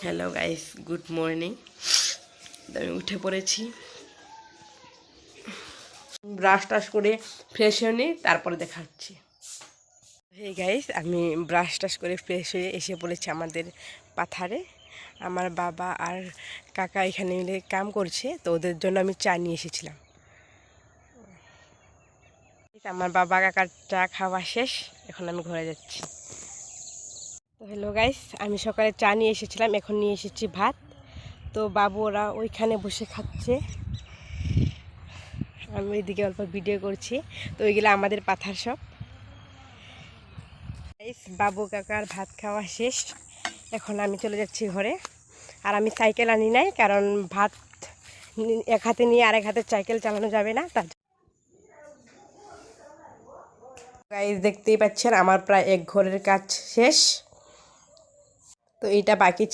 Hello guys, good morning. আমি উঠে পড়েছি, ব্রাশ টাশ করে ফ্রেশ হয়ে নিই, তারপরে দেখা হচ্ছে। হে গাইস, আমি ব্রাশ টাশ করে ফ্রেশ হয়ে এসে পড়েছি আমাদের পাথারে। আমার বাবা আর কাকা এখানে মিলে কাম করছে, তো ওদের জন্য আমি চা নিয়ে এসেছিলাম। আমার বাবা কাকার চা খাওয়া শেষ, এখন আমি ঘরে যাচ্ছি। তো হ্যালো গাইস, আমি সকালে চা নিয়ে এসেছিলাম, এখন নিয়ে এসেছি ভাত। তো বাবু ওরা ওইখানে বসে খাচ্ছে, আমি ওইদিকে অল্প ভিডিও করছি। তো ওইগুলো আমাদের পাথার সব। বাবু কাকার ভাত খাওয়া শেষ, এখন আমি চলে যাচ্ছি ঘরে। আর আমি সাইকেল আনি নাই, কারণ ভাত এক হাতে নিয়ে আরেক হাতে সাইকেল চালানো যাবে না। তার গাইস দেখতেই পাচ্ছেন আমার প্রায় এক ঘরের কাজ শেষ। তো এইটা বাকি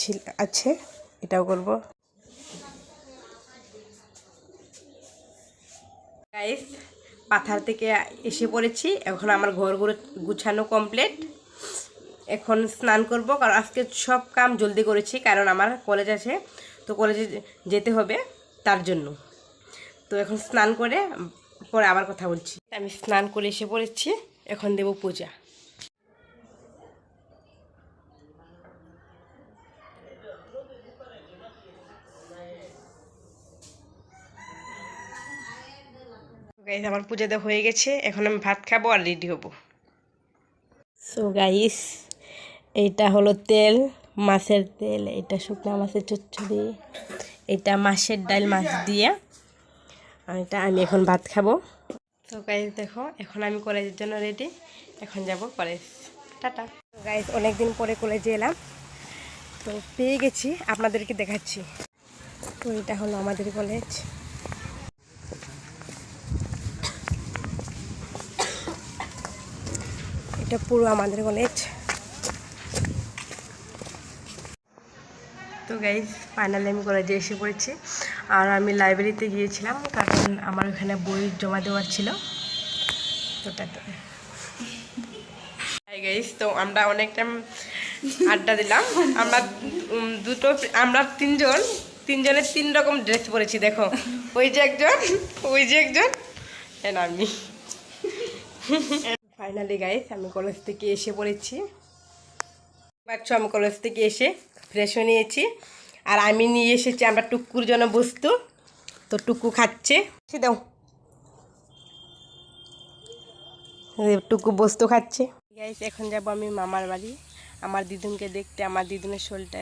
আছে, এটাও করব। গাইস পাথার থেকে এসে পড়েছি, এখন আমার ঘর গুছানো কমপ্লিট। এখন স্নান করব, কারণ আজকে সব কাম জলদি করেছি, কারণ আমার কলেজ আছে, তো কলেজে যেতে হবে তার জন্য। তো এখন স্নান করে পরে আবার কথা বলছি। আমি স্নান করে এসে পড়েছি, এখন দেব পূজা। গাইস আমার পূজা দেওয়া হয়ে গেছে, এখন আমি ভাত খাবো আর রেডি হব। সো গাইস, এইটা হলো তেল, মাছের তেল, এটা শুকনো মাছের চচ্চড়ি, এটা মাছের ডাল মাছ দিয়ে, আর এটা আমি এখন ভাত খাবো। তো গাইস দেখো, এখন আমি কলেজের জন্য রেডি, এখন যাব কলেজ। টাটা। গাইস অনেকদিন পরে কলেজে এলাম, তো পেয়ে গেছি, আপনাদেরকে দেখাচ্ছি। তো এটা হলো আমাদের কলেজ। এটা পুরো আমাদের কলেজ। তো গাইজ ফাইনালি আমি কলেজে এসে পড়েছি, আর আমি লাইব্রেরিতে গিয়েছিলাম, কারণ আমার ওখানে বই জমা দেওয়ার ছিল। তো গাইজ, তো আমরা অনেক টাইম আড্ডা দিলাম। আমরা তিনজনের 3 রকম ড্রেস পরেছি। দেখো, ওই যে একজন, ওই যে একজন, আমি। ফাইনালি গাইজ আমি কলেজ থেকে এসে পড়েছি। আমি কলেজ থেকে এসে ফ্রেশ হয়ে নিয়েছি, আর আমি নিয়ে এসেছি আমরা টুকুর জন্য বস্তু। তো টুকু খাচ্ছে, দাও, টুকু বস্তু খাচ্ছে। গাইস এখন যাব আমি মামার বাড়ি আমার দিদুনকে দেখতে। আমার দিদুনের শরীরটা